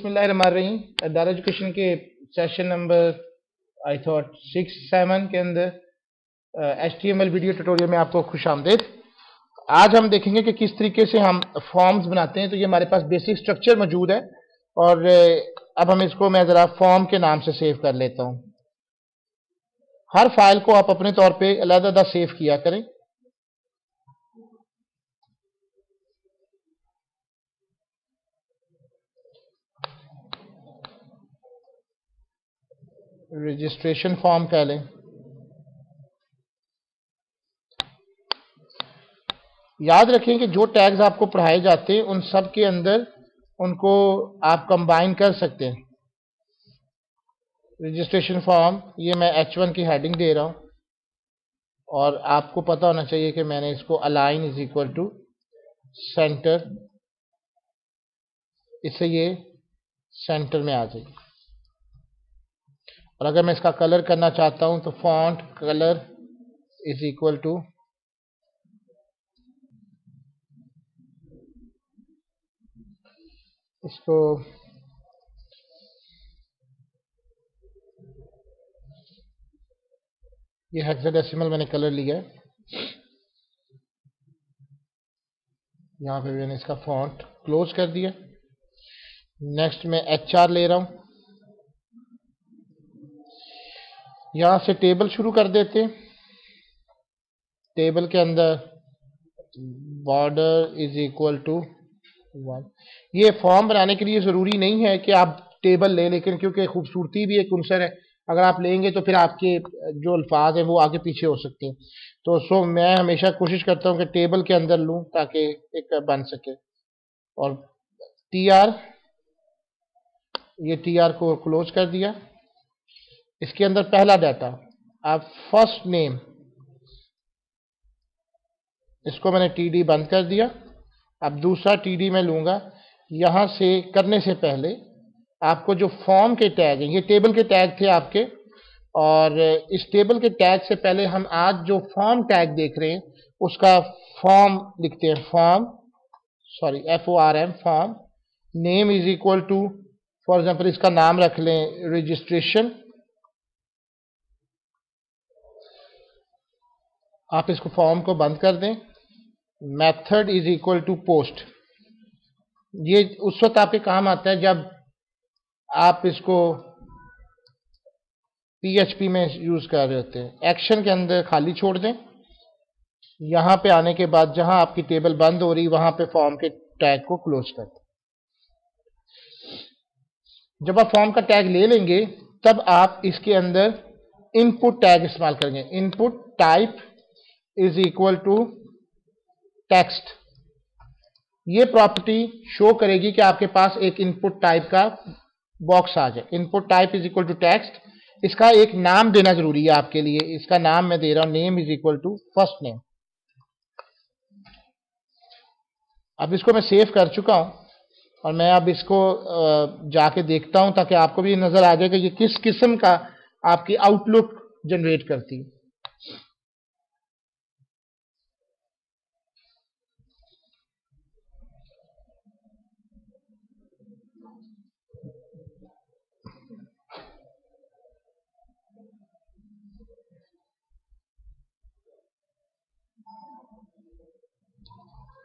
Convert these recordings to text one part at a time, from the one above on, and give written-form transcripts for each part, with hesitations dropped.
बिस्मिल्लाहिर्रहमानिर्रहीम। दार एजुकेशन के सेशन नंबर आई थॉट 6-7 के अंदर HTML वीडियो ट्यूटोरियल में आपको खुश आमदेद। आज हम देखेंगे कि किस तरीके से हम फॉर्म्स बनाते हैं। तो ये हमारे पास बेसिक स्ट्रक्चर मौजूद है और अब हम इसको मैं ज़रा फॉर्म के नाम से सेव कर लेता हूँ। हर फाइल को आप अपने तौर पे अलग-अलग सेव किया करें। रजिस्ट्रेशन फॉर्म कह लें। याद रखें कि जो टैग्स आपको पढ़ाए जाते हैं उन सब के अंदर उनको आप कंबाइन कर सकते हैं। रजिस्ट्रेशन फॉर्म, ये मैं H1 की हेडिंग दे रहा हूं और आपको पता होना चाहिए कि मैंने इसको align is equal to centre, इससे ये सेंटर में आ जाएगी। और अगर मैं इसका कलर करना चाहता हूं तो font colour is equal to इसको ये हेक्साडेसिमल मैंने कलर लिया है। यहां पे मैंने इसका फॉन्ट क्लोज कर दिया। नेक्स्ट मैं HR ले रहा हूं। यहां से टेबल शुरू कर देते हैं। टेबल के अंदर बॉर्डर इज इक्वल टू 1। ये फॉर्म बनाने के लिए जरूरी नहीं है कि आप टेबल लें, लेकिन क्योंकि खूबसूरती भी एक अंसर है, अगर आप लेंगे तो फिर आपके जो अल्फाज हैं वो आगे पीछे हो सकते हैं। तो मैं हमेशा कोशिश करता हूं कि टेबल के अंदर लूं ताकि एक बन सके। और TR, ये TR को क्लोज कर दिया। इसके अंदर पहला डाटा आप फर्स्ट नेम, इसको मैंने TD बंद कर दिया। अब दूसरा TD मैं लूंगा। यहां से करने से पहले आपको जो फॉर्म के टैग हैं, ये टेबल के टैग थे आपके, और इस टेबल के टैग से पहले हम आज जो फॉर्म टैग देख रहे हैं उसका फॉर्म लिखते हैं। Form, sorry FORM, form name is equal to, for example इसका नाम रख लें रजिस्ट्रेशन। आप इसको फॉर्म को बंद कर दें। Method is equal to post, ये उस वक्त आपके काम आता है जब आप इसको PHP में यूज कर रहे होते हैं। एक्शन के अंदर खाली छोड़ दें। यहां पे आने के बाद जहां आपकी टेबल बंद हो रही वहां पे फॉर्म के टैग को क्लोज कर दें। जब आप फॉर्म का टैग ले लेंगे तब आप इसके अंदर इनपुट टैग इस्तेमाल करेंगे। Input type is equal to text. ये प्रॉपर्टी शो करेगी कि आपके पास एक इनपुट टाइप का बॉक्स आ जाए। Input type is equal to text. इसका एक नाम देना जरूरी है आपके लिए। इसका नाम मैं दे रहा हूं name is equal to first name. अब इसको मैं सेव कर चुका हूं और मैं अब इसको जाके देखता हूं ताकि आपको भी नजर आ जाए कि ये किस किस्म का आपकी आउटलुक जनरेट करती है।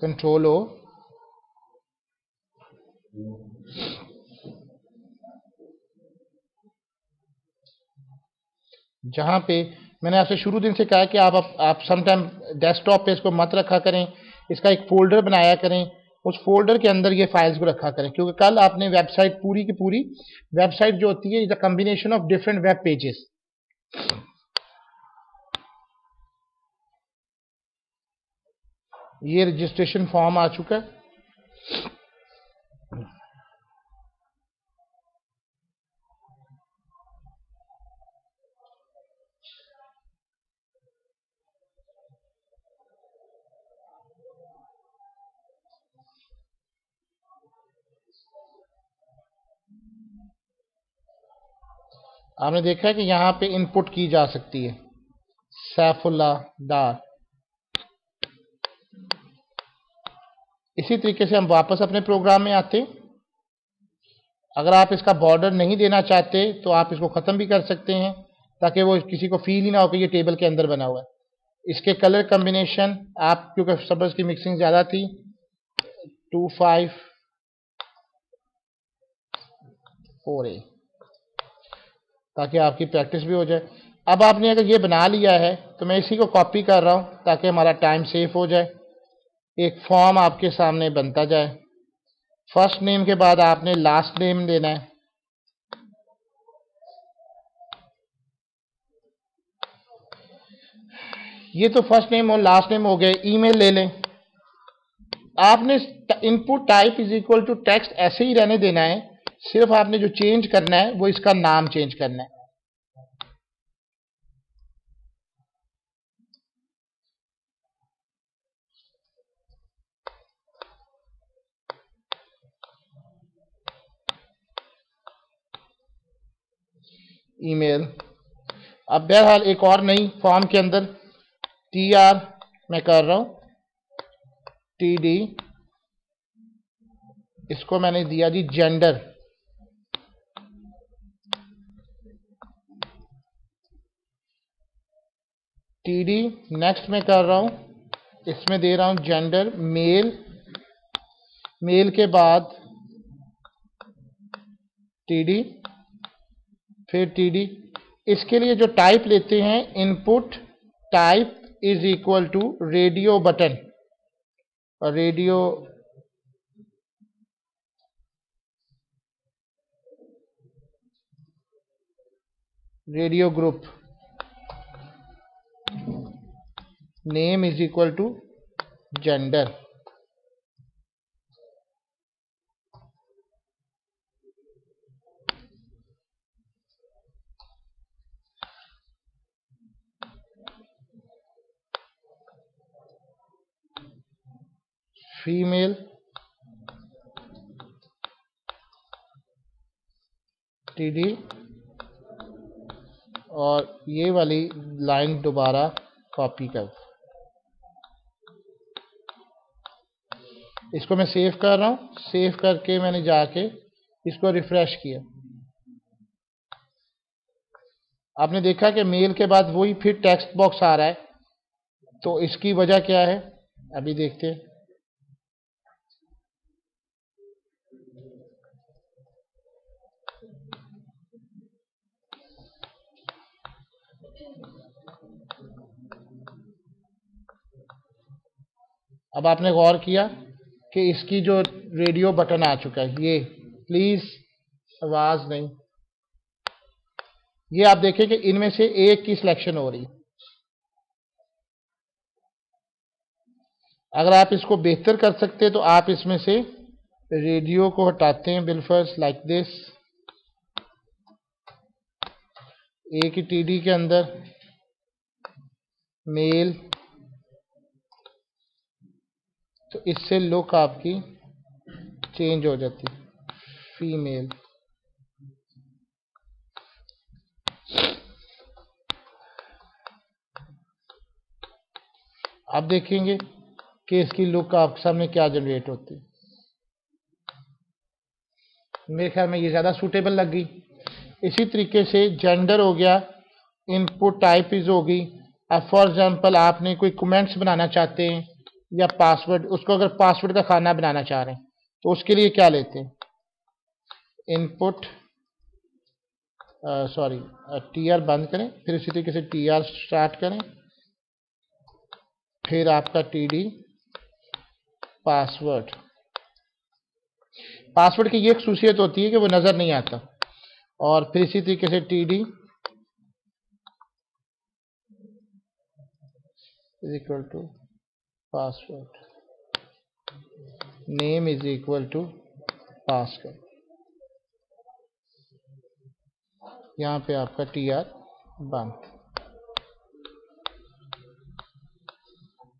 कंट्रोल O, जहां पे मैंने आपसे शुरू दिन से कहा है कि आप समटाइम डेस्कटॉप पे इसको मत रखा करें। इसका एक फोल्डर बनाया करें, उस फोल्डर के अंदर ये फाइल्स को रखा करें, क्योंकि कल आपने वेबसाइट पूरी की पूरी वेबसाइट जो होती है is a combination of different web pages. ये रजिस्ट्रेशन फॉर्म आ चुका है। आपने देखा है कि यहां पे इनपुट की जा सकती है सैफुल्लाह डार। इसी तरीके से हम वापस अपने प्रोग्राम में आते हैं। अगर आप इसका बॉर्डर नहीं देना चाहते तो आप इसको ख़त्म भी कर सकते हैं, ताकि वो किसी को फील ही ना हो कि ये टेबल के अंदर बना हुआ है। इसके कलर कम्बिनेशन आप, क्योंकि सब्ज़ की मिक्सिंग ज़्यादा थी, 2548, ताकि आपकी प्रैक्टिस भी हो जाए। अब आपने अगर ये बना लिया है तो मैं इसी को कॉपी कर रहा हूँ ताकि हमारा टाइम सेव हो जाए। एक फॉर्म आपके सामने बनता जाए। फर्स्ट नेम के बाद आपने लास्ट नेम देना है। ये तो फर्स्ट नेम और लास्ट नेम हो गए। ईमेल ले लें। आपने input type is equal to text ऐसे ही रहने देना है, सिर्फ आपने जो चेंज करना है वो इसका नाम चेंज करना है। ईमेल। अब बहरहाल एक और नई फॉर्म के अंदर TR मैं कर रहा हूं, TD, इसको मैंने दिया जी जेंडर। TD नेक्स्ट में कर रहा हूं, इसमें दे रहा हूं जेंडर मेल। मेल के बाद TD, फिर TD। इसके लिए जो टाइप लेते हैं, input type is equal to radio button, और radio group. Name is equal to gender. Female, TD, और ये वाली लाइन दोबारा कॉपी कर। इसको मैं सेव कर रहा हूं। सेव करके मैंने जाके इसको रिफ्रेश किया। आपने देखा कि मेल के बाद वही फिर टेक्स्ट बॉक्स आ रहा है, तो इसकी वजह क्या है अभी देखते हैं। अब आपने गौर किया कि इसकी जो रेडियो बटन आ चुका है, ये प्लीज आवाज नहीं, ये आप देखें कि इनमें से एक की सिलेक्शन हो रही। अगर आप इसको बेहतर कर सकते तो आप इसमें से रेडियो को हटाते हैं बिलफर्स लाइक दिस। एक ही TD के अंदर मेल, तो इससे लुक आपकी चेंज हो जाती। फीमेल, आप देखेंगे कि इसकी लुक आपके सामने क्या जनरेट होती है। मेरे ख्याल में ये ज़्यादा सूटेबल लग गई। इसी तरीके से जेंडर हो गया, इनपुट टाइप इज होगी। अब फॉर एग्जांपल आपने कोई कमेंट्स बनाना चाहते हैं या पासवर्ड, उसको अगर पासवर्ड का खाना बनाना चाह रहे हैं तो उसके लिए क्या लेते हैं, इनपुट, सॉरी, TR बंद करें, फिर इसी तरीके से TR स्टार्ट करें, फिर आपका TD पासवर्ड। पासवर्ड की ये खसूसियत होती है कि वो नज़र नहीं आता, और फिर इसी तरीके से TD is equal to password, name is equal to password. यहाँ पे आपका TR बंद।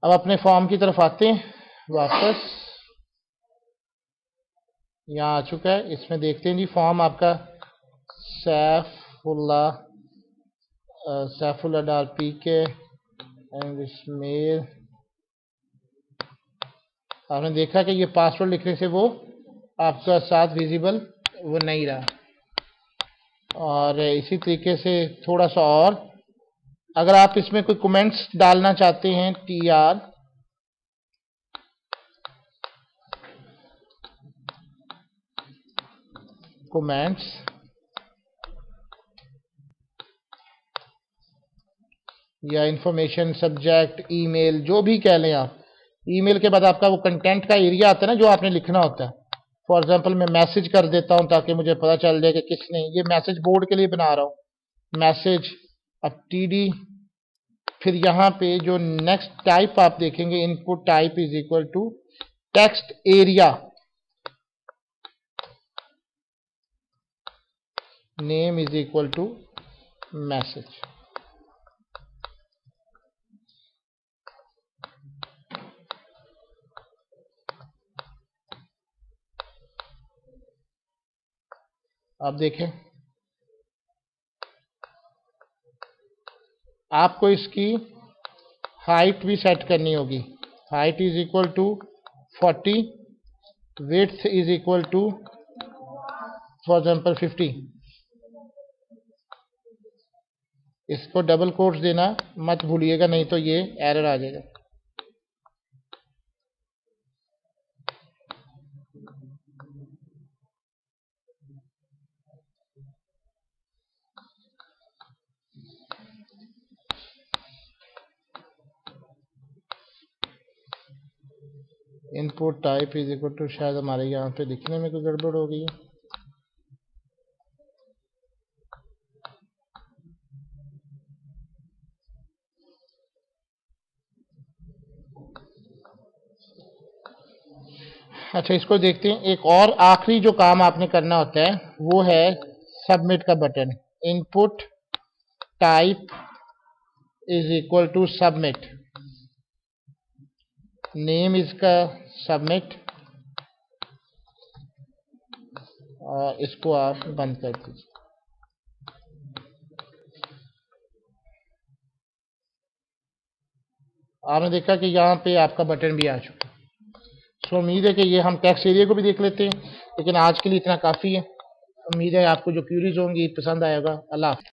अब अपने फॉर्म की तरफ आते हैं वापस। यहाँ आ चुका है, इसमें देखते हैं जी फॉर्म आपका सैफुल्ला डार PK एंड इसमेल। आपने देखा कि ये पासवर्ड लिखने से वो आपका साथ विजिबल वो नहीं रहा। और इसी तरीके से थोड़ा सा और, अगर आप इसमें कोई कमेंट्स डालना चाहते हैं, TR कमेंट्स, या इंफॉर्मेशन सब्जेक्ट ईमेल, जो भी कह लें आप। ईमेल के बाद आपका वो कंटेंट का एरिया आता है ना, जो आपने लिखना होता है। फॉर एग्जांपल मैं मैसेज कर देता हूं ताकि मुझे पता चल जाए कि किसने, ये मैसेज बोर्ड के लिए बना रहा हूं मैसेज। अब TD, फिर यहाँ पे जो नेक्स्ट टाइप आप देखेंगे, input type is equal to text area, name is equal to message. आप देखें, आपको इसकी हाइट भी सेट करनी होगी। Height is equal to 40, width is equal to for example 50। इसको डबल कोट्स देना मत भूलिएगा, नहीं तो ये एरर आ जाएगा। Input type is equal to, शायद हमारे यहाँ पे लिखने में कोई गड़बड़ हो गई है। अच्छा, इसको देखते हैं। एक और आखिरी जो काम आपने करना होता है वो है सबमिट का button. Input type is equal to submit, name इसका सबमिट, और इसको आप बंद कर दीजिए। आपने देखा कि यहाँ पे आपका बटन भी आ चुका। सो उम्मीद है कि ये हम टेक्स्ट एरिया को भी देख लेते हैं, लेकिन आज के लिए इतना काफ़ी है। उम्मीद है आपको जो क्यूरीज होंगी पसंद आएगा। अल्लाह हाफ़िज़।